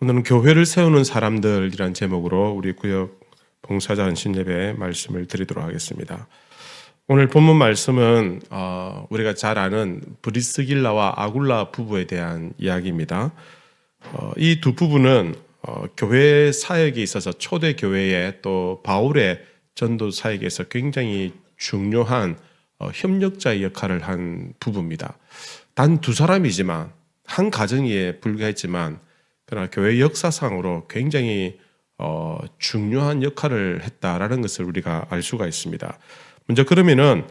오늘은 교회를 세우는 사람들이란 제목으로 우리 구역 봉사자 안신예배 말씀을 드리도록 하겠습니다. 오늘 본문 말씀은 우리가 잘 아는 브리스길라와 아굴라 부부에 대한 이야기입니다. 이 두 부부는 교회 사역에 있어서 초대 교회에 또 바울의 전도 사역에서 굉장히 중요한 협력자의 역할을 한 부부입니다. 단 두 사람이지만 한 가정에 불과했지만 그러나 교회 역사상으로 굉장히 중요한 역할을 했다라는 것을 우리가 알 수가 있습니다. 먼저 그러면은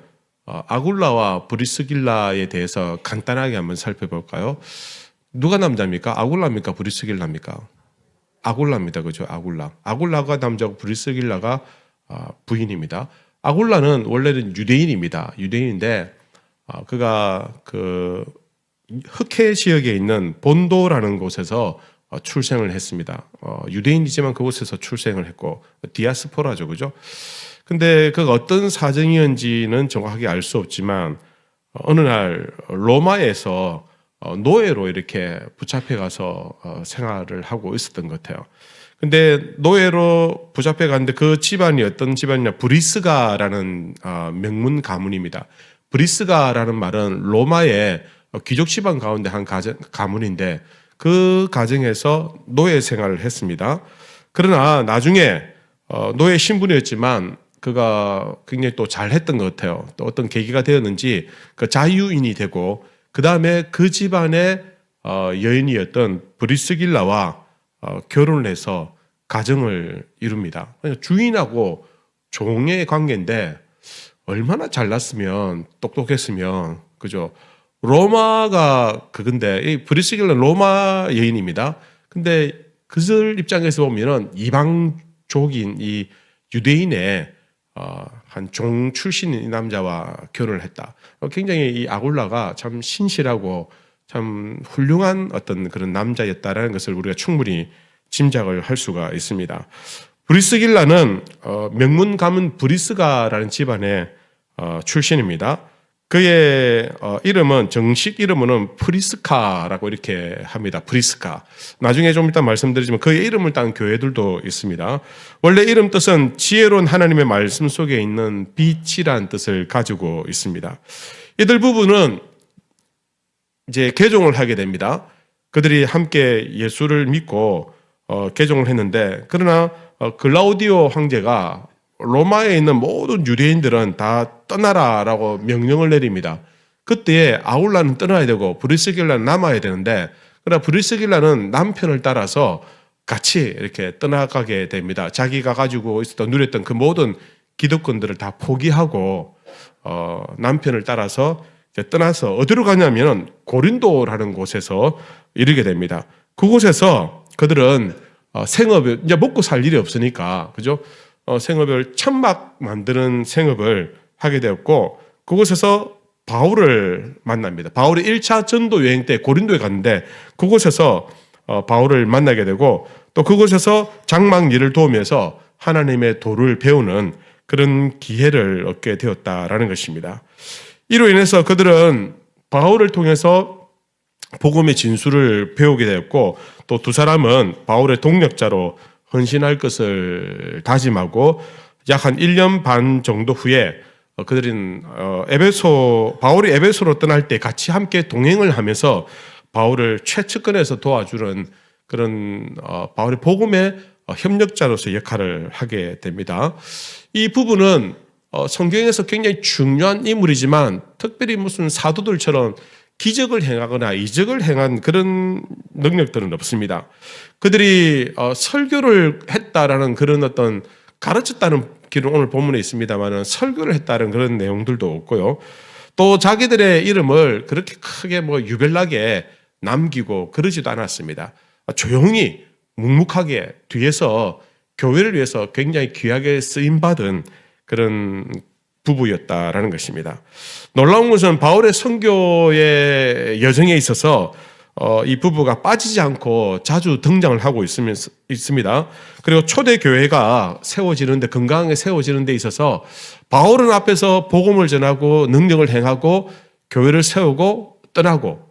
아굴라와 브리스길라에 대해서 간단하게 한번 살펴볼까요? 누가 남자입니까? 아굴라입니까? 브리스길라입니까? 아굴라입니다. 그죠? 아굴라가 남자고 브리스길라가 부인입니다. 아굴라는 원래는 유대인입니다. 유대인인데 그가 그 흑해 지역에 있는 본도라는 곳에서 출생을 했습니다. 유대인이지만 그곳에서 출생을 했고 디아스포라죠, 그죠? 근데 그가 어떤 사정이었는지는 정확하게 알 수 없지만 어느 날 로마에서 노예로 이렇게 붙잡혀 가서 생활을 하고 있었던 것 같아요. 근데 노예로 붙잡혀 갔는데 그 집안이 어떤 집안이냐, 브리스가라는 명문 가문입니다. 브리스가라는 말은 로마의 귀족 집안 가운데 한 가문인데 그 가정에서 노예 생활을 했습니다. 그러나 나중에 노예 신분이었지만 그가 굉장히 또 잘했던 것 같아요. 또 어떤 계기가 되었는지 그 자유인이 되고 그 다음에 그 집안의 여인이었던 브리스길라와 결혼을 해서 가정을 이룹니다. 주인하고 종의 관계인데 얼마나 잘났으면 똑똑했으면, 그죠? 로마가 그건데 이 브리스길라는 로마 여인입니다. 근데 그들 입장에서 보면은 이방족인 이 유대인의 한 종 출신인 이 남자와 결혼을 했다. 굉장히 이 아굴라가 참 신실하고 참 훌륭한 어떤 그런 남자였다라는 것을 우리가 충분히 짐작을 할 수가 있습니다. 브리스길라는 명문 가문 브리스가라는 집안의 출신입니다. 그의 이름은 정식 이름은 프리스카라고 이렇게 합니다. 프리스카. 나중에 좀 이따 말씀드리지만 그의 이름을 딴 교회들도 있습니다. 원래 이름 뜻은 지혜로운 하나님의 말씀 속에 있는 빛이란 뜻을 가지고 있습니다. 이들 부부는 이제 개종을 하게 됩니다. 그들이 함께 예수를 믿고 개종을 했는데, 그러나 글라우디오 황제가 로마에 있는 모든 유대인들은 다 떠나라라고 명령을 내립니다. 그때 아굴라는 떠나야 되고 브리스길라는 남아야 되는데, 그러나 브리스길라는 남편을 따라서 같이 이렇게 떠나가게 됩니다. 자기가 가지고 있었던 누렸던 그 모든 기득권들을 다 포기하고 남편을 따라서 떠나서 어디로 가냐면 고린도라는 곳에서 이르게 됩니다. 그곳에서 그들은 생업을 이제 먹고 살 일이 없으니까, 그죠? 생업을 천막 만드는 생업을 하게 되었고, 그곳에서 바울을 만납니다. 바울이 1차 전도 여행 때 고린도에 갔는데 그곳에서 바울을 만나게 되고, 또 그곳에서 장막 일을 도우면서 하나님의 도를 배우는 그런 기회를 얻게 되었다라는 것입니다. 이로 인해서 그들은 바울을 통해서 복음의 진수를 배우게 되었고, 또 두 사람은 바울의 동력자로 헌신할 것을 다짐하고 약 한 1년 반 정도 후에 그들은 바울이 에베소로 떠날 때 같이 함께 동행을 하면서 바울을 최측근에서 도와주는 그런 바울의 복음의 협력자로서 역할을 하게 됩니다. 이 부분은 성경에서 굉장히 중요한 인물이지만 특별히 무슨 사도들처럼 기적을 행하거나 이적을 행한 그런 능력들은 없습니다. 그들이 설교를 했다라는 그런 어떤 가르쳤다는 기록 오늘 본문에 있습니다만 설교를 했다는 그런 내용들도 없고요. 또 자기들의 이름을 그렇게 크게 유별나게 남기고 그러지도 않았습니다. 조용히 묵묵하게 뒤에서 교회를 위해서 굉장히 귀하게 쓰임받은 그런 부부였다라는 것입니다. 놀라운 것은 바울의 선교의 여정에 있어서 이 부부가 빠지지 않고 자주 등장을 하고 있습니다. 그리고 초대 교회가 세워지는데, 건강하게 세워지는 데 있어서 바울은 앞에서 복음을 전하고 능력을 행하고 교회를 세우고 떠나고,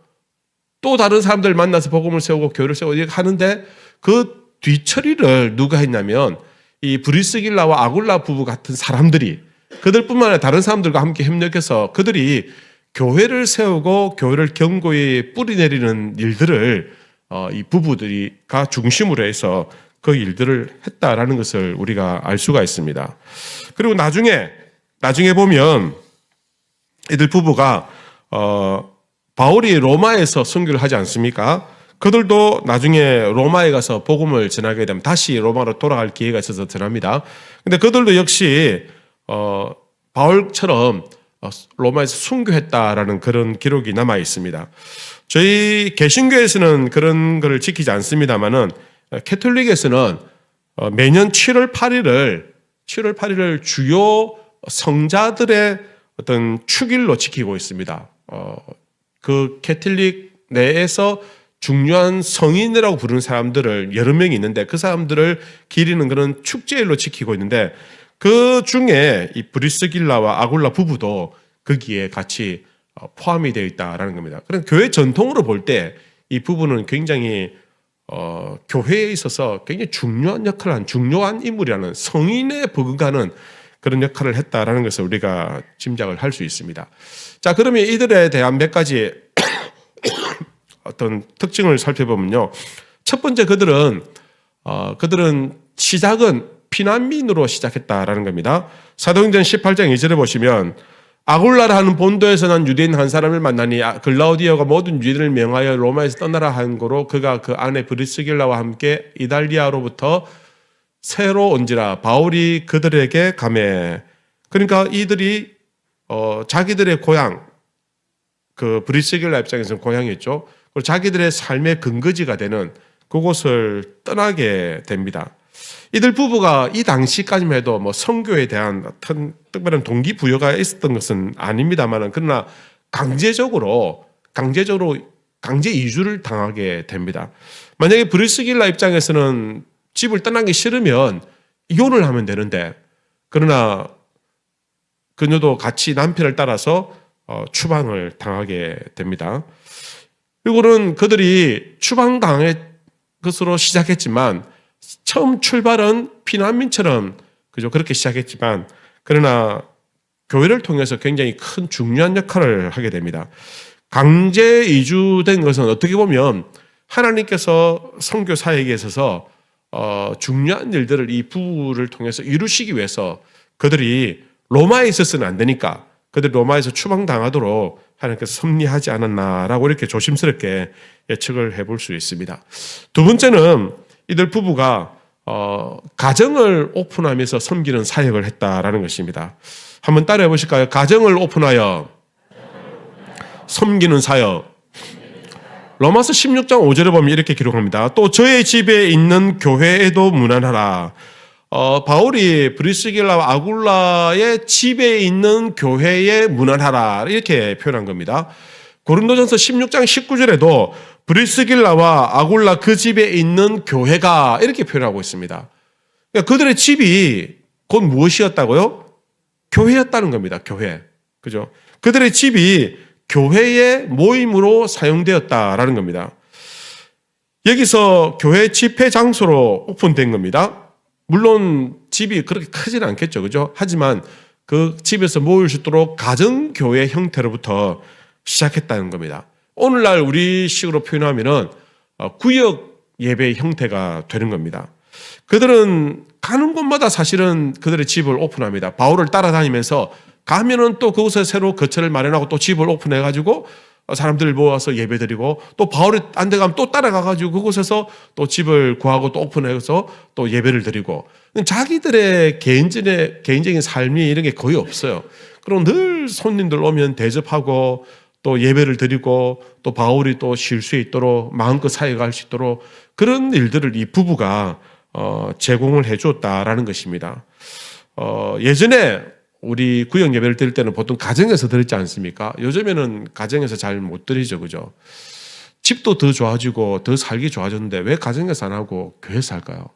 또 다른 사람들 만나서 복음을 세우고 교회를 세우고 하는데, 그 뒤처리를 누가 했냐면 이 브리스길라와 아굴라 부부 같은 사람들이, 그들뿐만 아니라 다른 사람들과 함께 협력해서 그들이 교회를 세우고 교회를 견고히 뿌리내리는 일들을 이 부부들이가 중심으로 해서 그 일들을 했다라는 것을 우리가 알 수가 있습니다. 그리고 나중에 보면 이들 부부가 바울이 로마에서 선교를 하지 않습니까? 그들도 나중에 로마에 가서 복음을 전하게 되면 다시 로마로 돌아갈 기회가 있어서 전합니다. 근데 그들도 역시 바울처럼 로마에서 순교했다라는 그런 기록이 남아 있습니다. 저희 개신교에서는 그런 것을 지키지 않습니다만은 캐톨릭에서는 매년 7월 8일을 주요 성자들의 어떤 축일로 지키고 있습니다. 그 캐톨릭 내에서 중요한 성인이라고 부르는 사람들을 여러 명이 있는데 그 사람들을 기리는 그런 축제일로 지키고 있는데 그 중에 이 브리스길라와 아굴라 부부도 거기에 같이 포함이 되어 있다라는 겁니다. 그래서 교회 전통으로 볼 때 이 부부는 굉장히 교회에 있어서 굉장히 중요한 역할을 한 중요한 인물이라는, 성인에 버금가는 그런 역할을 했다라는 것을 우리가 짐작을 할 수 있습니다. 자, 그러면 이들에 대한 몇 가지 어떤 특징을 살펴보면요. 첫 번째, 그들은 시작은 피난민으로 시작했다라는 겁니다. 사도행전 18장 2절에 보시면 아굴라라는 본도에서 난 유대인 한 사람을 만나니 글라우디오가 모든 유대인을 명하여 로마에서 떠나라 한 거로 그가 그 아내 브리스길라와 함께 이달리아로부터 새로 온지라 바울이 그들에게 가매. 그러니까 이들이 자기들의 고향, 그 브리스길라 입장에서는 고향이었죠. 그리고 자기들의 삶의 근거지가 되는 그곳을 떠나게 됩니다. 이들 부부가 이 당시까지만 해도 뭐 선교에 대한 어떤 특별한 동기부여가 있었던 것은 아닙니다만, 그러나 강제 이주를 당하게 됩니다. 만약에 브리스길라 입장에서는 집을 떠나기 싫으면 이혼을 하면 되는데, 그러나 그녀도 같이 남편을 따라서 추방을 당하게 됩니다. 그리고는 그들이 추방당한 것으로 시작했지만 처음 출발은 피난민처럼 그렇게 시작했지만, 그러나 교회를 통해서 굉장히 큰 중요한 역할을 하게 됩니다. 강제 이주된 것은 어떻게 보면 하나님께서 선교 사역에 있어서 중요한 일들을 이 부부를 통해서 이루시기 위해서 그들이 로마에 있었으면 안 되니까 그들이 로마에서 추방당하도록 하나님께서 섭리하지 않았나라고 이렇게 조심스럽게 예측을 해볼 수 있습니다. 두 번째는 이들 부부가 가정을 오픈하면서 섬기는 사역을 했다라는 것입니다. 한번 따라해 보실까요? 가정을 오픈하여 섬기는 사역. 로마서 16장 5절에 보면 이렇게 기록합니다. 또 저의 집에 있는 교회에도 문안하라. 바울이 브리스길라와 아굴라의 집에 있는 교회에 문안하라 이렇게 표현한 겁니다. 고린도전서 16장 19절에도 브리스길라와 아굴라 그 집에 있는 교회가 이렇게 표현하고 있습니다. 그러니까 그들의 집이 곧 무엇이었다고요? 교회였다는 겁니다. 교회. 그죠? 그들의 집이 교회의 모임으로 사용되었다라는 겁니다. 여기서 교회 집회 장소로 오픈된 겁니다. 물론 집이 그렇게 크지는 않겠죠. 그죠? 하지만 그 집에서 모일 수 있도록 가정교회 형태로부터 시작했다는 겁니다. 오늘날 우리 식으로 표현하면은 구역 예배 형태가 되는 겁니다. 그들은 가는 곳마다 사실은 그들의 집을 오픈합니다. 바울을 따라다니면서 가면은 또 그곳에 새로 거처를 마련하고 또 집을 오픈해가지고 사람들을 모아서 예배드리고, 또 바울이 안 데 가면 또 따라가가지고 그곳에서 또 집을 구하고 또 오픈해서 또 예배를 드리고, 자기들의 개인적인 삶이 이런 게 거의 없어요. 그럼 늘 손님들 오면 대접하고 또 예배를 드리고 또 바울이 또 쉴 수 있도록 마음껏 사역할 수 있도록 그런 일들을 이 부부가 제공을 해 주었다라는 것입니다. 예전에 우리 구역 예배를 드릴 때는 보통 가정에서 드렸지 않습니까? 요즘에는 가정에서 잘 못 드리죠. 그죠? 집도 더 좋아지고 더 살기 좋아졌는데 왜 가정에서 안 하고 교회에서 할까요?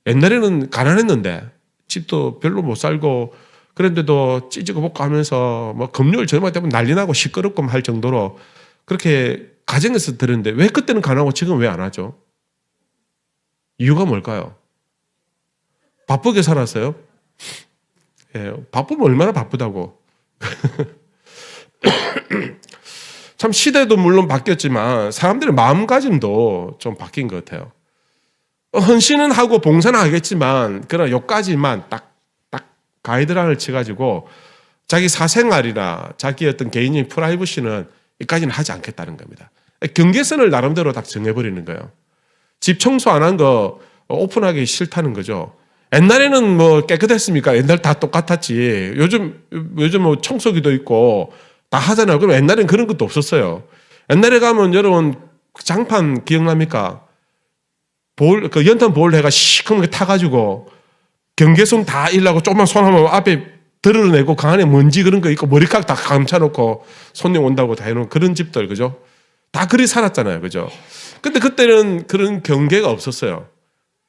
옛날에는 가난했는데 집도 별로 못 살고 그런데도 찌지고 볶고 하면서 뭐 금요일 저녁 때면 난리 나고 시끄럽고 할 정도로 그렇게 가정에서 드렸는데 왜 그때는 가능하고 지금 왜 안 하죠? 이유가 뭘까요? 바쁘게 살았어요? 예, 바쁘면 얼마나 바쁘다고. 참 시대도 물론 바뀌었지만 사람들의 마음가짐도 좀 바뀐 것 같아요. 헌신은 하고 봉사는 하겠지만 그러나 여기까지만 딱 가이드라인을 쳐가지고 자기 사생활이나 자기 어떤 개인적인 프라이버시는 여기까지는 하지 않겠다는 겁니다. 경계선을 나름대로 딱 정해버리는 거예요. 집 청소 안 한 거 오픈하기 싫다는 거죠. 옛날에는 뭐 깨끗했습니까? 옛날 다 똑같았지. 요즘 뭐 청소기도 있고 다 하잖아요. 그럼 옛날엔 그런 것도 없었어요. 옛날에 가면 여러분 장판 기억납니까? 그 연탄 볼 해가 시커멓게 타가지고 경계선 다 일라고 조금만 손 하면 앞에 드러내고 그 안에 먼지 그런 거 있고 머리카락 다 감춰놓고 손님 온다고 다 해놓은 그런 집들, 그죠? 다 그리 살았잖아요. 그죠? 근데 그때는 그런 경계가 없었어요.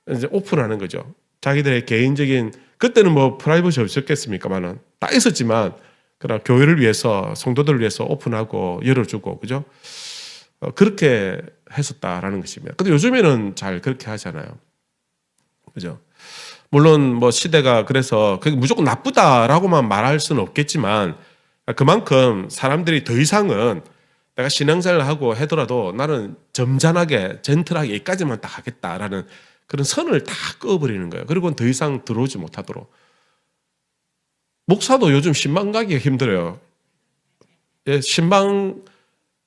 이제 오픈하는 거죠. 자기들의 개인적인, 그때는 뭐 프라이버시 없었겠습니까만은 다 있었지만, 그러나 교회를 위해서, 성도들을 위해서 오픈하고 열어주고, 그죠? 그렇게 했었다라는 것입니다. 근데 요즘에는 잘 그렇게 하잖아요. 그죠? 물론 뭐 시대가 그래서 그게 무조건 나쁘다라고만 말할 수는 없겠지만 그만큼 사람들이 더 이상은 내가 신앙생활을 하고 하더라도 나는 점잖하게 젠틀하게 여기까지만 딱 하겠다라는 그런 선을 다 꺼버리는 거예요. 그리고 더 이상 들어오지 못하도록. 목사도 요즘 신방 가기가 힘들어요. 예, 신방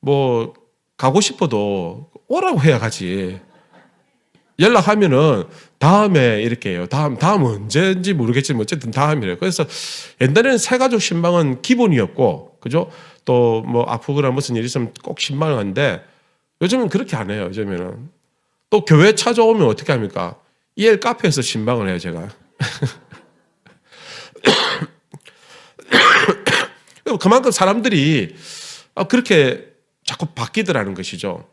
뭐 가고 싶어도 오라고 해야 가지. 연락하면은 다음에 이렇게 해요. 다음 언제인지 모르겠지만 어쨌든 다음이래요. 그래서 옛날에는 새가족 신방은 기본이었고, 그죠? 또 뭐 아프거나 무슨 일이 있으면 꼭 신방을 하는데 요즘은 그렇게 안 해요. 요즘에는 또 교회 찾아오면 어떻게 합니까? EL 카페에서 신방을 해요, 제가. 그만큼 사람들이 그렇게 자꾸 바뀌더라는 것이죠.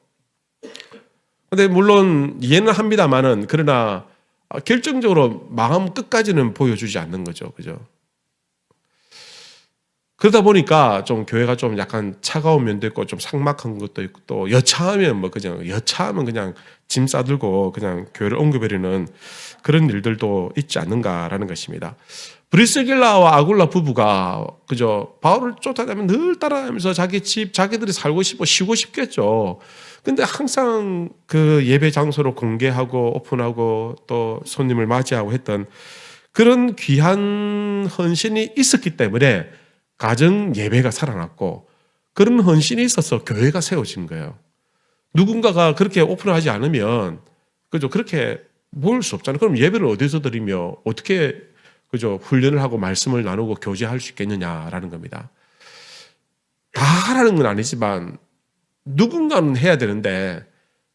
근데 물론 이해는 합니다만은 그러나 결정적으로 마음 끝까지는 보여주지 않는 거죠. 그죠? 그러다 보니까 좀 교회가 좀 약간 차가운 면도 있고 좀 삭막한 것도 있고 또 여차하면 그냥 짐 싸들고 그냥 교회를 옮겨버리는 그런 일들도 있지 않는가라는 것입니다. 브리스길라와 아굴라 부부가 그죠? 바울을 쫓아다니면 늘 따라다니면서 자기 집 자기들이 살고 싶고 쉬고 싶겠죠. 근데 항상 그 예배 장소로 공개하고 오픈하고 또 손님을 맞이하고 했던 그런 귀한 헌신이 있었기 때문에 가정 예배가 살아났고 그런 헌신이 있어서 교회가 세워진 거예요. 누군가가 그렇게 오픈하지 않으면 그죠? 그렇게 모일 수 없잖아요. 그럼 예배를 어디서 드리며 어떻게 그죠? 훈련을 하고 말씀을 나누고 교제할 수 있겠느냐라는 겁니다. 다 하라는 건 아니지만 누군가는 해야 되는데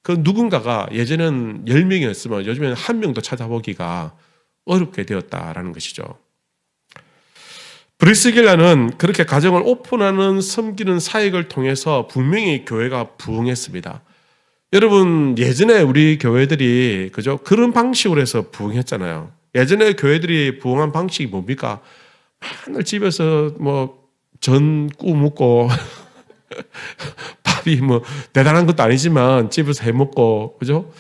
그 누군가가 예전에는 10명이었으면 요즘에는 1명도 찾아보기가 어렵게 되었다라는 것이죠. 브리스길라는 그렇게 가정을 오픈하는 섬기는 사역을 통해서 분명히 교회가 부흥했습니다. 여러분 예전에 우리 교회들이 그죠? 그런 방식으로 해서 부흥했잖아요. 예전에 교회들이 부흥한 방식이 뭡니까? 맨날 집에서 뭐 전 구워 먹고 밥이 뭐 대단한 것도 아니지만 집에서 해 먹고 그죠?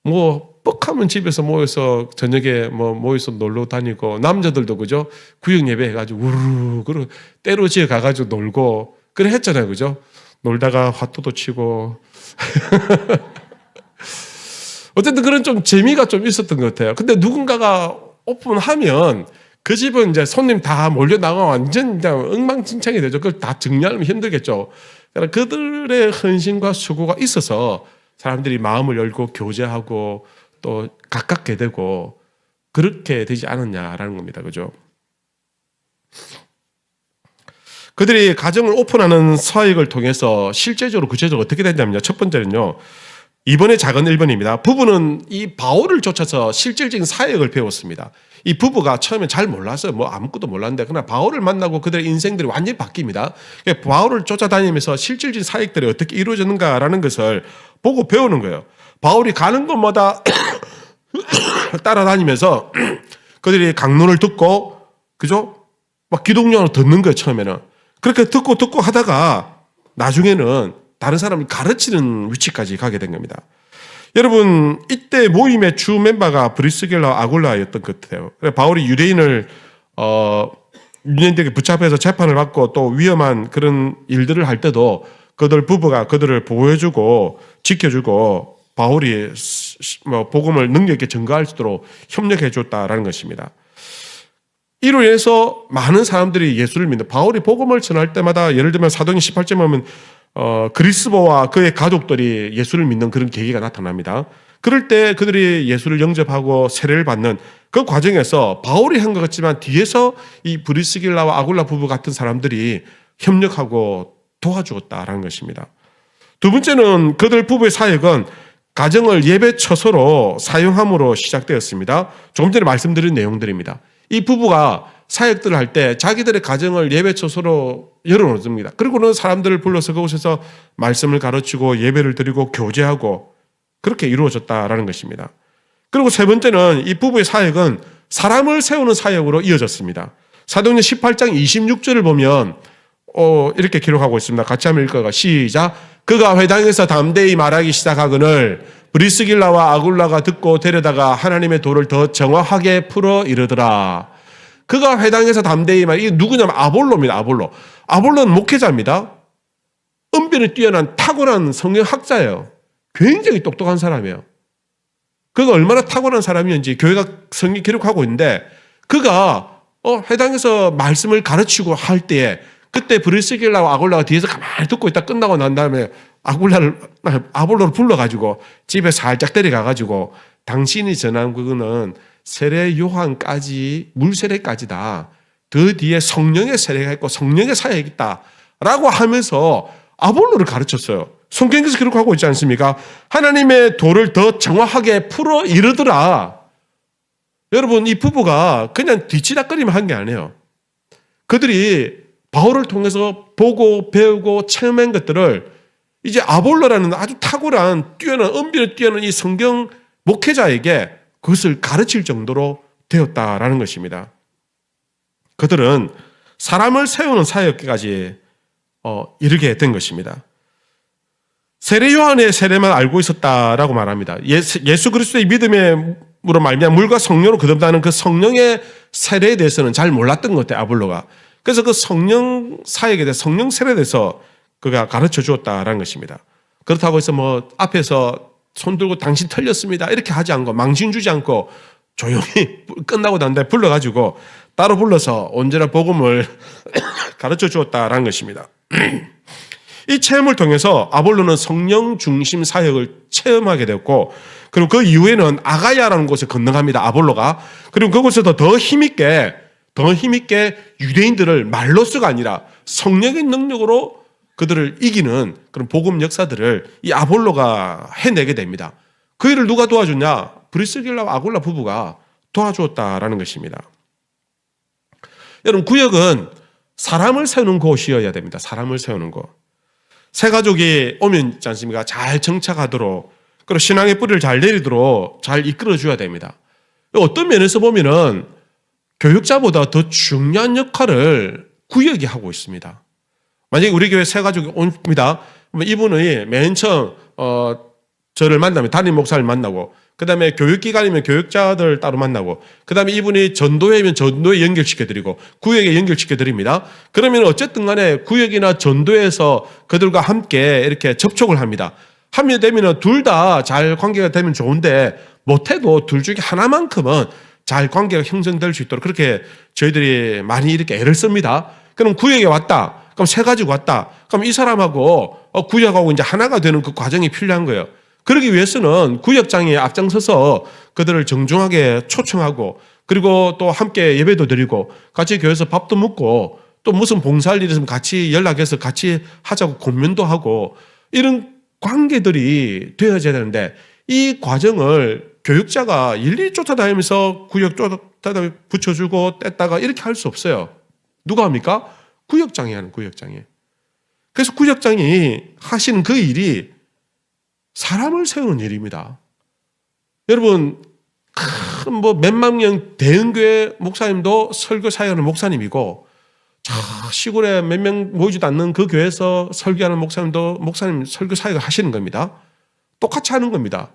뭐 뻑하면 집에서 모여서 저녁에 뭐 모여서 놀러 다니고 남자들도 그죠? 구역 예배 해가지고 우르르 그리고 때로 지어 가가지고 놀고 그래 했잖아요, 그죠? 놀다가 화투도 치고 어쨌든 그런 좀 재미가 좀 있었던 것 같아요. 근데 누군가가 오픈하면 그 집은 이제 손님 다 몰려 나가 완전 그냥 엉망진창이 되죠. 그걸 다 정리하면 힘들겠죠. 그러니까 그들의 헌신과 수고가 있어서 사람들이 마음을 열고 교제하고 또 가깝게 되고 그렇게 되지 않았냐라는 겁니다. 그죠? 그들이 가정을 오픈하는 사역을 통해서 실제적으로 구체적으로 어떻게 됐냐면요. 첫 번째는요. 이번에 작은 1번입니다. 부부는 이 바울을 쫓아서 실질적인 사역을 배웠습니다. 이 부부가 처음에 잘 몰랐어요. 뭐 아무것도 몰랐는데 그러나 바울을 만나고 그들의 인생들이 완전히 바뀝니다. 바울을 쫓아다니면서 실질적인 사역들이 어떻게 이루어졌는가라는 것을 보고 배우는 거예요. 바울이 가는 곳마다 따라다니면서 그들이 강론을 듣고 그죠? 막 기독령을 듣는 거예요. 처음에는. 그렇게 듣고 하다가 나중에는 다른 사람을 가르치는 위치까지 가게 된 겁니다. 여러분 이때 모임의 주 멤버가 브리스길라와 아굴라였던 것 같아요. 바울이 유대인들에게 붙잡혀서 재판을 받고 또 위험한 그런 일들을 할 때도 그들 부부가 그들을 보호해주고 지켜주고 바울이 복음을 능력 있게 전가할 수 있도록 협력해줬다라는 것입니다. 이로 인해서 많은 사람들이 예수를 믿는, 바울이 복음을 전할 때마다 예를 들면 사도행전 18절 보면 그리스도와 그의 가족들이 예수를 믿는 그런 계기가 나타납니다. 그럴 때 그들이 예수를 영접하고 세례를 받는 그 과정에서 바울이 한 것 같지만 뒤에서 이 브리스길라와 아굴라 부부 같은 사람들이 협력하고 도와주었다라는 것입니다. 두 번째는 그들 부부의 사역은 가정을 예배 처소로 사용함으로 시작되었습니다. 조금 전에 말씀드린 내용들입니다. 이 부부가 사역들을 할 때 자기들의 가정을 예배 처소로 열어놓습니다. 그리고는 사람들을 불러서 그곳에서 말씀을 가르치고 예배를 드리고 교제하고 그렇게 이루어졌다라는 것입니다. 그리고 세 번째는 이 부부의 사역은 사람을 세우는 사역으로 이어졌습니다. 사도행전 18장 26절을 보면 이렇게 기록하고 있습니다. 같이 한번 읽어가 시작. 그가 회당에서 담대히 말하기 시작하거늘 브리스길라와 아굴라가 듣고 데려다가 하나님의 도를 더 정확하게 풀어 이르더라. 그가 회당에서 담대히 이게 누구냐면 아볼로입니다. 아볼로는 목회자입니다. 은변이 뛰어난 탁월한 성경학자예요. 굉장히 똑똑한 사람이에요. 그가 얼마나 탁월한 사람이었는지 교회가 성경 기록하고 있는데 그가 회당에서 말씀을 가르치고 할 때에 그때 브리스길라와 아굴라가 뒤에서 가만히 듣고 있다 끝나고 난 다음에 아볼로를 불러가지고 집에 살짝 데려가가지고 당신이 전한 그거는 세례 요한까지 물세례까지다. 그 뒤에 성령의 세례가 있고 성령의 사역이 있다 라고 하면서 아볼로를 가르쳤어요. 성경에서 기록하고 있지 않습니까? 하나님의 도를 더 정확하게 풀어 이르더라. 여러분 이 부부가 그냥 뒤치다거리만 한 게 아니에요. 그들이 바울을 통해서 보고 배우고 체험한 것들을 이제 아볼로라는 아주 탁월한 뛰어난 은비를 뛰어난 이 성경 목회자에게 그것을 가르칠 정도로 되었다라는 것입니다. 그들은 사람을 세우는 사역까지 이르게 된 것입니다. 세례 요한의 세례만 알고 있었다라고 말합니다. 예수 그리스도의 믿음으로 말미암아 물과 성령으로 거듭나는 그 성령의 세례에 대해서는 잘 몰랐던 것 같아요. 아볼로가. 그래서 그 성령 사역에 대해 성령 세례에 대해서 그가 가르쳐 주었다라는 것입니다. 그렇다고 해서 앞에서 손 들고 당신 틀렸습니다 이렇게 하지 않고 망신 주지 않고 조용히 끝나고 난 다음에 불러가지고 따로 불러서 언제나 복음을 가르쳐 주었다라는 것입니다. 이 체험을 통해서 아볼로는 성령 중심 사역을 체험하게 됐고 그리고 그 이후에는 아가야라는 곳에 건너갑니다. 아볼로가. 그리고 그곳에서 더 힘있게 유대인들을 말로서가 아니라 성령의 능력으로 그들을 이기는 그런 복음 역사들을 이 아볼로가 해내게 됩니다. 그 일을 누가 도와줬냐? 브리스길라와 아굴라 부부가 도와주었다라는 것입니다. 여러분 구역은 사람을 세우는 곳이어야 됩니다. 사람을 세우는 곳. 새 가족이 오면 있지 않습니까? 잘 정착하도록 그리고 신앙의 뿌리를 잘 내리도록 잘 이끌어줘야 됩니다. 어떤 면에서 보면은 교육자보다 더 중요한 역할을 구역이 하고 있습니다. 만약에 우리 교회 새 가족이 옵니다. 이분이 맨 처음 저를 만나면 담임 목사를 만나고 그 다음에 교육기관이면 교육자들 따로 만나고 그 다음에 이분이 전도회면 전도회 연결시켜드리고 구역에 연결시켜드립니다. 그러면 어쨌든 간에 구역이나 전도회에서 그들과 함께 이렇게 접촉을 합니다. 하면 되면 둘 다 잘 관계가 되면 좋은데 못해도 둘 중에 하나만큼은 잘 관계가 형성될 수 있도록 그렇게 저희들이 많이 이렇게 애를 씁니다. 그럼 구역에 왔다. 그럼 새 가지고 왔다. 그럼 이 사람하고 구역하고 이제 하나가 되는 그 과정이 필요한 거예요. 그러기 위해서는 구역장이 앞장서서 그들을 정중하게 초청하고 그리고 또 함께 예배도 드리고 같이 교회에서 밥도 먹고 또 무슨 봉사할 일이 있으면 같이 연락해서 같이 하자고 고민도 하고 이런 관계들이 되어져야 되는데 이 과정을 교육자가 일일이 쫓아다니면서 구역 쫓아다니면서 붙여주고 뗐다가 이렇게 할 수 없어요. 누가 합니까? 구역장이 하는 구역장이. 그래서 구역장이 하시는 그 일이 사람을 세우는 일입니다. 여러분 몇만 명 대형교회 목사님도 설교 사역하는 목사님이고 시골에 몇 명 모이지도 않는 그 교회에서 설교하는 목사님도 목사님 설교 사역을 하시는 겁니다. 똑같이 하는 겁니다.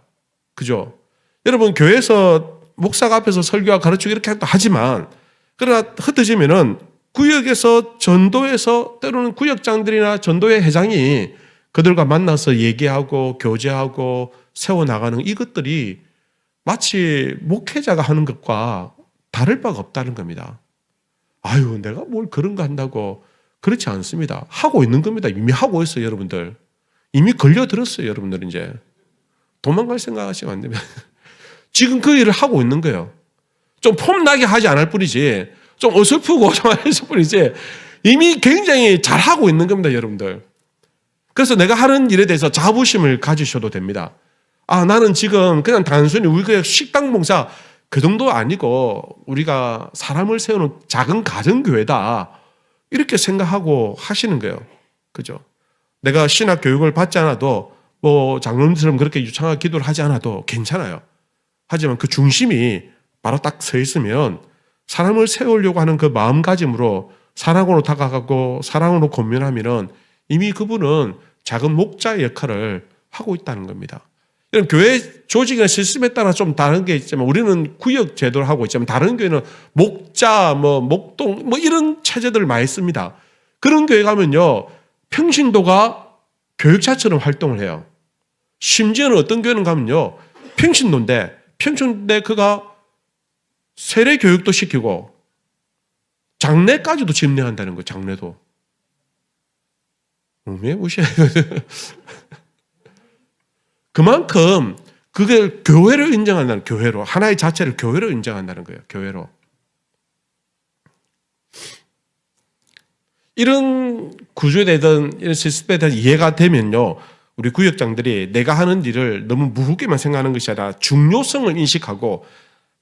그죠? 여러분, 교회에서 목사가 앞에서 설교와 가르치고 이렇게 하지만, 그러나 흩어지면은 구역에서 전도에서 때로는 구역장들이나 전도회 회장이 그들과 만나서 얘기하고 교제하고 세워나가는 이것들이 마치 목회자가 하는 것과 다를 바가 없다는 겁니다. 아유, 내가 뭘 그런 거 한다고. 그렇지 않습니다. 하고 있는 겁니다. 이미 하고 있어요, 여러분들. 이미 걸려들었어요, 여러분들. 이제 도망갈 생각하시면 안 됩니다. 지금 그 일을 하고 있는 거예요. 좀 폼나게 하지 않을 뿐이지, 좀 어설프고 좀 했을 뿐이지, 이미 굉장히 잘하고 있는 겁니다, 여러분들. 그래서 내가 하는 일에 대해서 자부심을 가지셔도 됩니다. 아, 나는 지금 그냥 단순히 우리 식당 봉사 그 정도 아니고 우리가 사람을 세우는 작은 가정교회다, 이렇게 생각하고 하시는 거예요. 그죠? 내가 신학 교육을 받지 않아도 뭐 장로님처럼 그렇게 유창하게 기도를 하지 않아도 괜찮아요. 하지만 그 중심이 바로 딱 서 있으면 사람을 세우려고 하는 그 마음가짐으로 사랑으로 다가가고 사랑으로 권면하면은 이미 그분은 작은 목자의 역할을 하고 있다는 겁니다. 교회 조직이나 시스템에 따라 좀 다른 게 있지만 우리는 구역 제도를 하고 있지만 다른 교회는 목자, 목동 이런 체제들을 많이 씁니다. 그런 교회 가면요, 평신도가 교육자처럼 활동을 해요. 심지어는 어떤 교회는 가면요, 평신도인데 그가 세례 교육도 시키고 장례까지도 집례한다는 거예요. 장례도. 왜 무시해요? 그만큼 그게 교회를 인정한다는, 교회로, 하나의 자체를 교회로 인정한다는 거예요. 교회로. 이런 구조에 대한, 이런 시스템에 대한 이해가 되면요, 우리 구역장들이 내가 하는 일을 너무 무겁게만 생각하는 것이 아니라 중요성을 인식하고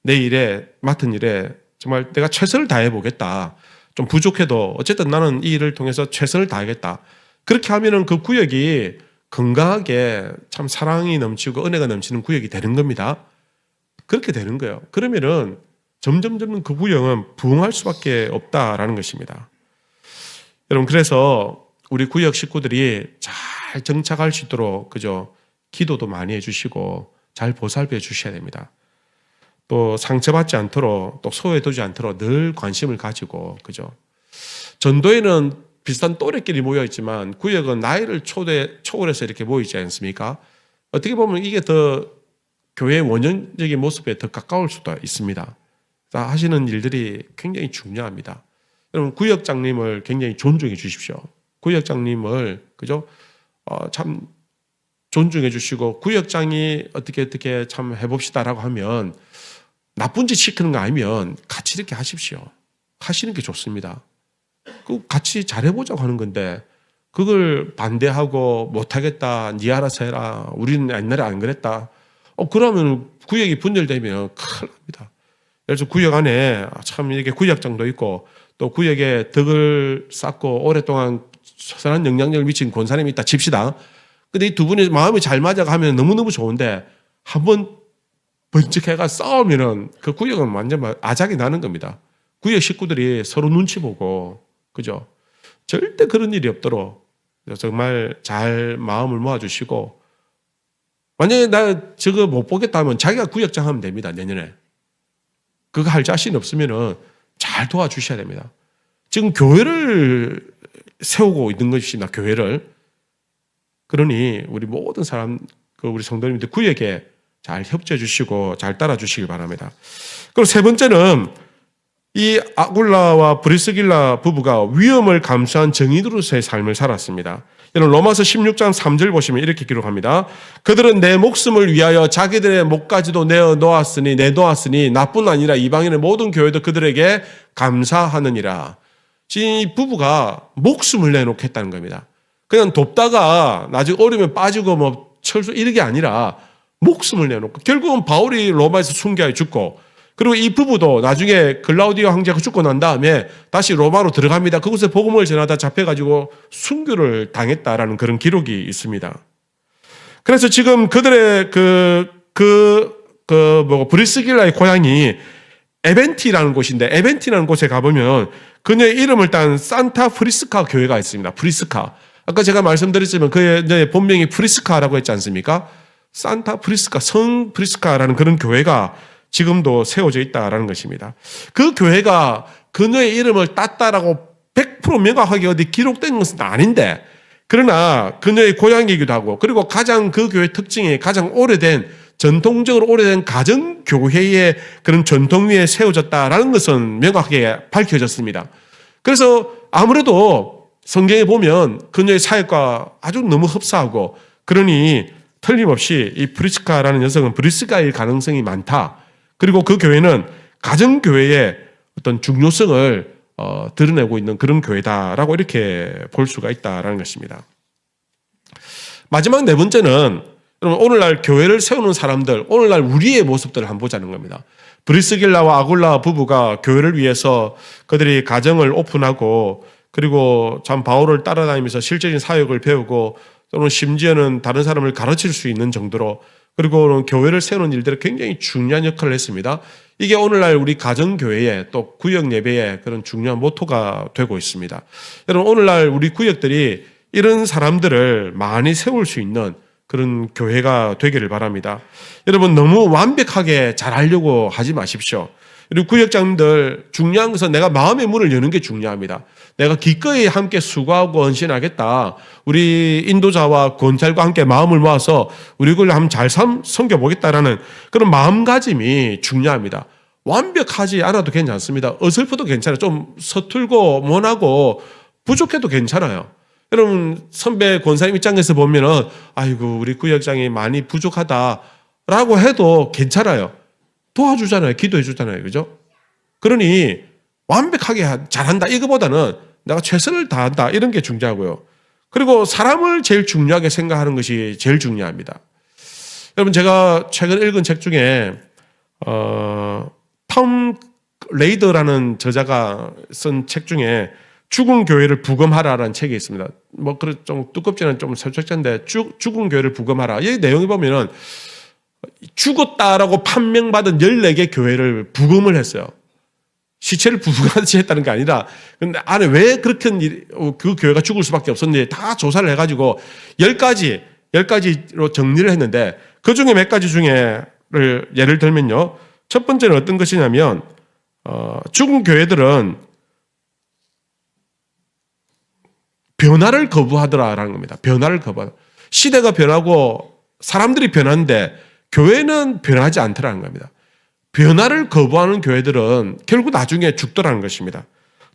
내 일에, 맡은 일에 정말 내가 최선을 다해보겠다. 좀 부족해도 어쨌든 나는 이 일을 통해서 최선을 다하겠다. 그렇게 하면은 그 구역이 건강하게 참 사랑이 넘치고 은혜가 넘치는 구역이 되는 겁니다. 그렇게 되는 거예요. 그러면은 점점 그 구역은 부흥할 수밖에 없다라는 것입니다. 여러분, 그래서 우리 구역 식구들이 잘 정착할 수 있도록, 그죠? 기도도 많이 해주시고 잘 보살펴 주셔야 됩니다. 또 상처받지 않도록, 또 소외되지 않도록 늘 관심을 가지고, 그죠? 전도에는 비슷한 또래끼리 모여있지만 구역은 나이를 초월해서 이렇게 모이지 않습니까? 어떻게 보면 이게 더 교회의 원형적인 모습에 더 가까울 수도 있습니다. 하시는 일들이 굉장히 중요합니다. 여러분, 구역장님을 굉장히 존중해 주십시오. 구역장님을, 그죠? 참 존중해 주시고, 구역장이 어떻게 참 해봅시다라고 하면 나쁜 짓 시키는 거 아니면 같이 이렇게 하십시오. 하시는 게 좋습니다. 같이 잘해보자고 하는 건데 그걸 반대하고 못하겠다, 니 알아서 해라, 우리는 옛날에 안 그랬다, 그러면 구역이 분열되면 큰일 납니다. 그래서 구역 안에 참 이렇게 구역장도 있고 또 구역에 덕을 쌓고 오랫동안 선한 영향력을 미친 권사님이 있다 칩시다. 근데 이 두 분이 마음이 잘 맞아가면 너무너무 좋은데 한번 번쩍해가 싸우면은 그 구역은 완전 아작이 나는 겁니다. 구역 식구들이 서로 눈치 보고, 그죠? 절대 그런 일이 없도록 정말 잘 마음을 모아주시고, 만약에 나 저거 못 보겠다 하면 자기가 구역장 하면 됩니다, 내년에. 그거 할 자신 없으면은 잘 도와주셔야 됩니다. 지금 교회를 세우고 있는 것입니다, 교회를. 그러니 우리 모든 사람, 우리 성도님들 구역에 잘 협조해 주시고 잘 따라 주시길 바랍니다. 그리고 세 번째는 이 아굴라와 브리스길라 부부가 위험을 감수한 정인으로서의 삶을 살았습니다. 여러분, 로마서 16장 3절 보시면 이렇게 기록합니다. 그들은 내 목숨을 위하여 자기들의 목까지도 내놓았으니 나뿐 아니라 이방인의 모든 교회도 그들에게 감사하느니라. 이 부부가 목숨을 내놓겠다는 겁니다. 그냥 돕다가 나중에 어려면 빠지고 철수 이런 게 아니라 목숨을 내놓고, 결국은 바울이 로마에서 순교하여 죽고, 그리고 이 부부도 나중에 글라우디오 황제가 죽고 난 다음에 다시 로마로 들어갑니다. 그곳에 복음을 전하다 잡혀가지고 순교를 당했다라는 그런 기록이 있습니다. 그래서 지금 그들의 브리스길라의 고향이 에벤티라는 곳인데, 에벤티라는 곳에 가보면 그녀의 이름을 딴 산타 프리스카 교회가 있습니다. 프리스카. 아까 제가 말씀드렸지만 그의 본명이 프리스카라고 했지 않습니까? 산타 프리스카, 성 프리스카라는 그런 교회가 지금도 세워져 있다라는 것입니다. 그 교회가 그녀의 이름을 땄다라고 100% 명확하게 어디 기록된 것은 아닌데, 그러나 그녀의 고향이기도 하고, 그리고 가장 그 교회 특징이 가장 오래된, 전통적으로 오래된 가정교회의 그런 전통 위에 세워졌다라는 것은 명확하게 밝혀졌습니다. 그래서 아무래도 성경에 보면 그녀의 사역과 아주 너무 흡사하고, 그러니 틀림없이 이 프리스카라는 여성은 브리스가일 가능성이 많다. 그리고 그 교회는 가정교회의 어떤 중요성을 드러내고 있는 그런 교회다라고 이렇게 볼 수가 있다라는 것입니다. 마지막 네 번째는 여러분, 오늘날 교회를 세우는 사람들, 오늘날 우리의 모습들을 한번 보자는 겁니다. 브리스길라와 아굴라 부부가 교회를 위해서 그들이 가정을 오픈하고, 그리고 참 바울을 따라다니면서 실제적인 사역을 배우고, 또는 심지어는 다른 사람을 가르칠 수 있는 정도로, 그리고 교회를 세우는 일들이 굉장히 중요한 역할을 했습니다. 이게 오늘날 우리 가정교회의 또 구역 예배의 그런 중요한 모토가 되고 있습니다. 여러분, 오늘날 우리 구역들이 이런 사람들을 많이 세울 수 있는 그런 교회가 되기를 바랍니다. 여러분, 너무 완벽하게 잘하려고 하지 마십시오. 우리 구역장님들, 중요한 것은 내가 마음의 문을 여는 게 중요합니다. 내가 기꺼이 함께 수고하고 헌신하겠다. 우리 인도자와 권찰과 함께 마음을 모아서 우리 교회를 한번 잘 섬겨보겠다라는 그런 마음가짐이 중요합니다. 완벽하지 않아도 괜찮습니다. 어설퍼도 괜찮아요. 좀 서툴고 모나고 부족해도 괜찮아요. 여러분, 선배 권사님 입장에서 보면은 아이고 우리 구역장이 많이 부족하다라고 해도 괜찮아요. 도와주잖아요. 기도해 주잖아요. 그죠? 그러니 완벽하게 잘한다 이거보다는 내가 최선을 다한다 이런 게 중요하고요. 그리고 사람을 제일 중요하게 생각하는 것이 제일 중요합니다. 여러분, 제가 최근 읽은 책 중에 톰 레이더라는 저자가 쓴 책 중에 죽은 교회를 부검하라라는 책이 있습니다. 뭐 그런 좀 두껍지는 좀 설득자인데 죽은 교회를 부검하라. 이 내용에 보면은 죽었다라고 판명받은 14개 교회를 부검을 했어요. 시체를 부검하듯이 했다는 게 아니라, 근데 안에 왜 그렇게 그 교회가 죽을 수밖에 없었는지 다 조사를 해가지고 10가지로 정리를 했는데, 그 중에 몇 가지 중에 예를 들면요. 첫 번째는 어떤 것이냐면, 죽은 교회들은 변화를 거부하더라라는 겁니다. 변화를 거부하더라. 시대가 변하고 사람들이 변하는데 교회는 변하지 않더라는 겁니다. 변화를 거부하는 교회들은 결국 나중에 죽더라는 것입니다.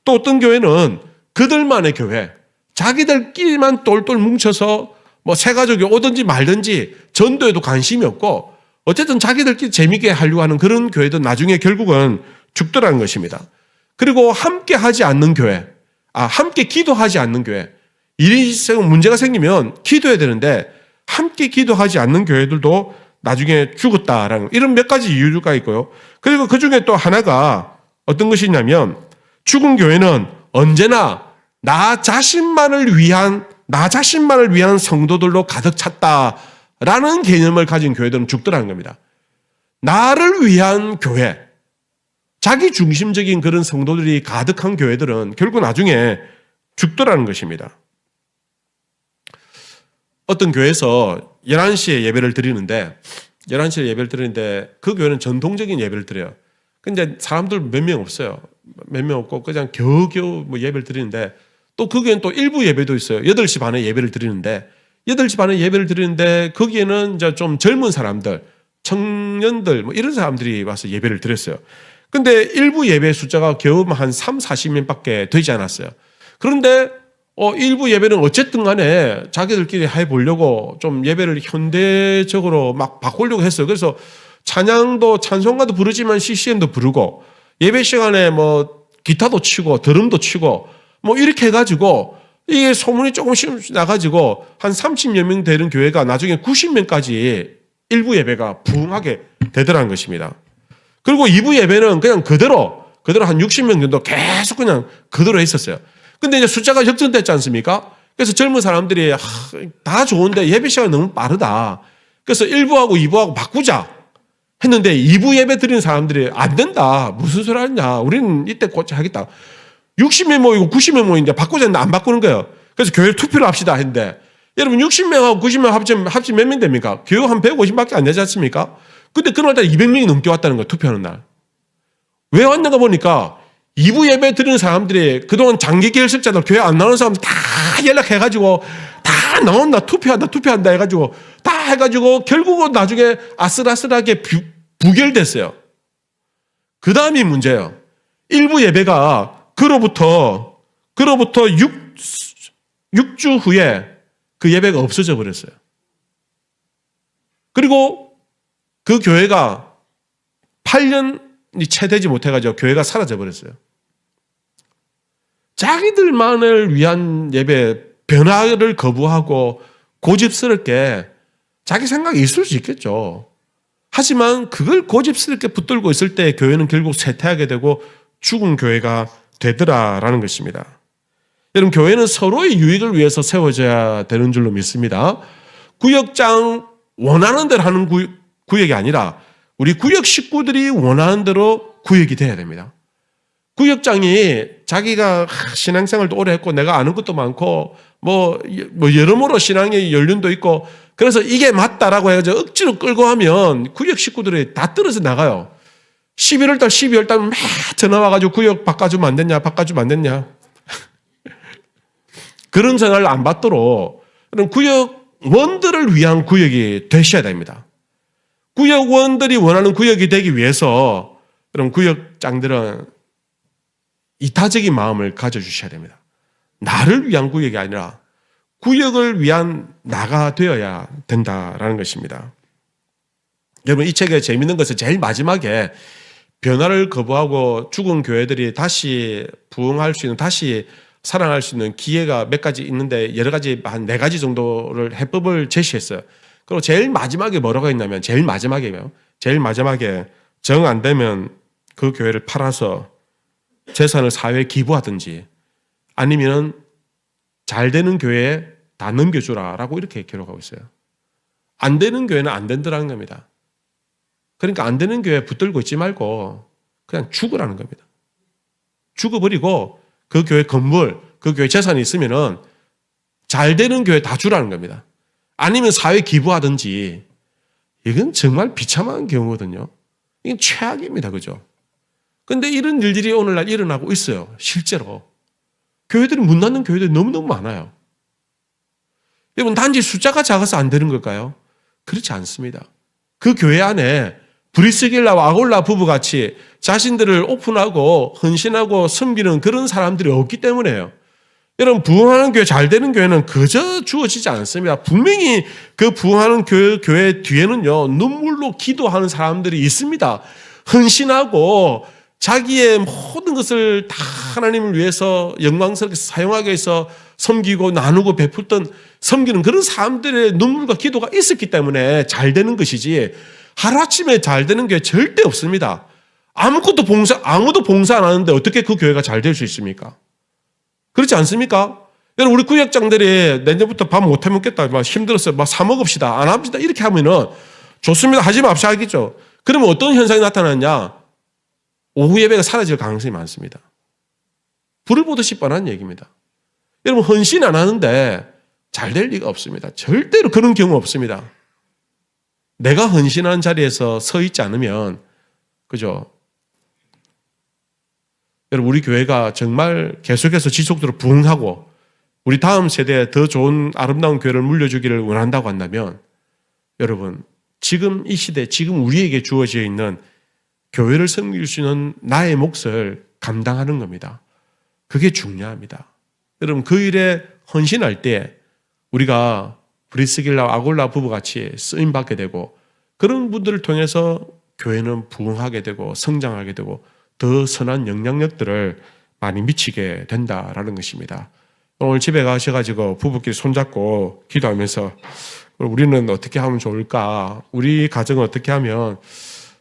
또 어떤 교회는 그들만의 교회, 자기들끼리만 똘똘 뭉쳐서 뭐 새가족이 오든지 말든지 전도에도 관심이 없고 어쨌든 자기들끼리 재미있게 하려고 하는 그런 교회도 나중에 결국은 죽더라는 것입니다. 그리고 함께 하지 않는 교회, 함께 기도하지 않는 교회, 일이 문제가 생기면 기도해야 되는데 함께 기도하지 않는 교회들도 나중에 죽었다라는 이런 몇 가지 이유가 있고요. 그리고 그 중에 또 하나가 어떤 것이냐면, 죽은 교회는 언제나 나 자신만을 위한 성도들로 가득 찼다라는 개념을 가진 교회들은 죽더라는 겁니다. 나를 위한 교회, 자기 중심적인 그런 성도들이 가득한 교회들은 결국 나중에 죽더라는 것입니다. 어떤 교회에서 11시에 예배를 드리는데 그 교회는 전통적인 예배를 드려요. 근데 사람들 몇 명 없어요. 몇 명 없고 그냥 겨우겨우 뭐 예배를 드리는데, 또 그 교회는 또 일부 예배도 있어요. 8시 반에 예배를 드리는데, 8시 반에 예배를 드리는데 거기에는 이제 좀 젊은 사람들, 청년들 뭐 이런 사람들이 와서 예배를 드렸어요. 근데 일부 예배 숫자가 겨우 한 30-40명밖에 되지 않았어요. 그런데 일부 예배는 어쨌든 간에 자기들끼리 해보려고 좀 예배를 현대적으로 막 바꾸려고 했어요. 그래서 찬송가도 부르지만 CCM도 부르고, 예배 시간에 뭐 기타도 치고 드럼도 치고 뭐 이렇게 해가지고 이게 소문이 조금씩 나가지고 한 30여 명 되는 교회가 나중에 90명까지 일부 예배가 부흥하게 되더라는 것입니다. 그리고 2부 예배는 그냥 그대로 한 60명 정도 계속 그냥 그대로 있었어요. 근데 이제 숫자가 역전됐지 않습니까? 그래서 젊은 사람들이 다 좋은데 예배 시간이 너무 빠르다. 그래서 1부하고 2부하고 바꾸자 했는데 2부 예배 드리는 사람들이 안 된다. 무슨 소리 하냐. 우리는 이때 곧 하겠다. 60명 모이고 90명 모이는데 바꾸자 했는데 안 바꾸는 거예요. 그래서 교회 투표를 합시다 했는데 여러분 60명하고 90명 합치면 몇 명 됩니까? 교육 한 150밖에 안 되지 않습니까? 근데 그날따라 200명이 넘게 왔다는 거예요. 투표하는 날. 왜 왔는가 보니까 2부 예배 드리는 사람들이 그동안 장기 결석자들 교회 안 나오는 사람들 다 연락해가지고 다 나온다 투표한다 해가지고 다 해가지고 결국은 나중에 아슬아슬하게 부결됐어요. 그 다음이 문제예요. 일부 예배가 그로부터 6주 후에 그 예배가 없어져 버렸어요. 그리고 그 교회가 8년이 채 되지 못해가지고 교회가 사라져 버렸어요. 자기들만을 위한 예배 변화를 거부하고 고집스럽게 자기 생각이 있을 수 있겠죠. 하지만 그걸 고집스럽게 붙들고 있을 때 교회는 결국 쇠퇴하게 되고 죽은 교회가 되더라라는 것입니다. 여러분, 교회는 서로의 유익을 위해서 세워져야 되는 줄로 믿습니다. 구역장 원하는 대로 하는 구역이 아니라 우리 구역 식구들이 원하는 대로 구역이 돼야 됩니다. 구역장이 자기가 신앙생활도 오래 했고 내가 아는 것도 많고 뭐 여러모로 신앙의 연륜도 있고 그래서 이게 맞다라고 해가지고 억지로 끌고 하면 구역 식구들이 다 떨어져 나가요. 11월달, 12월달 막 전화 와가지고 구역 바꿔주면 안 됐냐, 바꿔주면 안 됐냐. 그런 전화를 안 받도록 구역원들을 위한 구역이 되셔야 됩니다. 구역원들이 원하는 구역이 되기 위해서 그럼 구역장들은 이타적인 마음을 가져주셔야 됩니다. 나를 위한 구역이 아니라 구역을 위한 나가 되어야 된다라는 것입니다. 여러분, 이 책의 재미있는 것은 제일 마지막에 변화를 거부하고 죽은 교회들이 다시 부흥할 수 있는, 다시 살아날 수 있는 기회가 몇 가지 있는데 여러 가지 한 4가지 정도를 해법을 제시했어요. 그리고 제일 마지막에 뭐라고 했냐면 제일 마지막에 정 안 되면 그 교회를 팔아서 재산을 사회에 기부하든지 아니면 잘 되는 교회에 다 넘겨주라라고 이렇게 기록하고 있어요. 안 되는 교회는 안 된다는 겁니다. 그러니까 안 되는 교회에 붙들고 있지 말고 그냥 죽으라는 겁니다. 죽어버리고 그 교회 건물, 그 교회 재산이 있으면은 잘 되는 교회 다 주라는 겁니다. 아니면 사회 기부하든지. 이건 정말 비참한 경우거든요. 이건 최악입니다. 그죠? 근데 이런 일들이 오늘날 일어나고 있어요. 실제로. 교회들이 문 닫는 교회들이 너무너무 많아요. 여러분, 단지 숫자가 작아서 안 되는 걸까요? 그렇지 않습니다. 그 교회 안에 브리스길라와 아골라 부부같이 자신들을 오픈하고 헌신하고 섬기는 그런 사람들이 없기 때문에요. 여러분, 부흥하는 교회, 잘 되는 교회는 그저 주어지지 않습니다. 분명히 그 부흥하는 교회 뒤에는요, 눈물로 기도하는 사람들이 있습니다. 헌신하고 자기의 모든 것을 다 하나님을 위해서 영광스럽게 사용하기 위해서 섬기고 나누고 베풀던 섬기는 그런 사람들의 눈물과 기도가 있었기 때문에 잘 되는 것이지, 하루아침에 잘 되는 교회 절대 없습니다. 아무도 봉사 안 하는데 어떻게 그 교회가 잘 될 수 있습니까? 그렇지 않습니까? 여러분, 우리 구역장들이 내년부터 밥 못 해먹겠다, 막 힘들었어요, 막 사 먹읍시다, 안 합시다, 이렇게 하면은 좋습니다. 하지 맙시다 하겠죠. 그러면 어떤 현상이 나타나냐? 오후 예배가 사라질 가능성이 많습니다. 불을 보듯이 뻔한 얘기입니다. 여러분, 헌신 안 하는데 잘 될 리가 없습니다. 절대로 그런 경우 없습니다. 내가 헌신하는 자리에서 서 있지 않으면, 그죠? 여러분, 우리 교회가 정말 계속해서 지속적으로 부흥하고 우리 다음 세대에 더 좋은 아름다운 교회를 물려주기를 원한다고 한다면, 여러분, 지금 이 시대, 지금 우리에게 주어져 있는 교회를 섬길 수 있는 나의 몫을 감당하는 겁니다. 그게 중요합니다. 여러분, 그 일에 헌신할 때 우리가 브리스길라와 아골라 부부같이 쓰임받게 되고 그런 분들을 통해서 교회는 부흥하게 되고 성장하게 되고 더 선한 영향력들을 많이 미치게 된다라는 것입니다. 오늘 집에 가셔가지고 부부끼리 손잡고 기도하면서 우리는 어떻게 하면 좋을까? 우리 가정은 어떻게 하면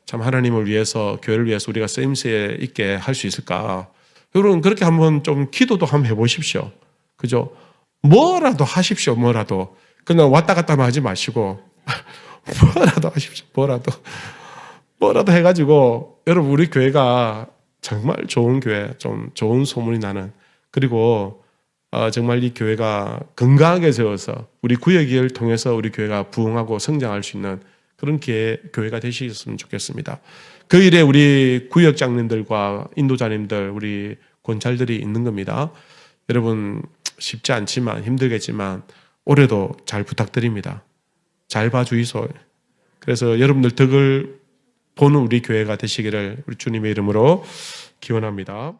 참 하나님을 위해서, 교회를 위해서 우리가 쓰임새 있게 할 수 있을까? 여러분, 그렇게 한번 좀 기도도 한번 해보십시오. 그죠? 뭐라도 하십시오, 뭐라도. 그냥 왔다 갔다 하지 마시고, 뭐라도 하십시오, 뭐라도. 뭐라도 해가지고, 여러분, 우리 교회가 정말 좋은 교회, 좀 좋은 소문이 나는, 그리고, 정말 이 교회가 건강하게 세워서 우리 구역을 통해서 우리 교회가 부흥하고 성장할 수 있는 그런 교회가 되시겠으면 좋겠습니다. 그 일에 우리 구역장님들과 인도자님들, 우리 권찰들이 있는 겁니다. 여러분 쉽지 않지만 힘들겠지만 올해도 잘 부탁드립니다. 잘 봐주이소. 그래서 여러분들 덕을 보는 우리 교회가 되시기를 우리 주님의 이름으로 기원합니다.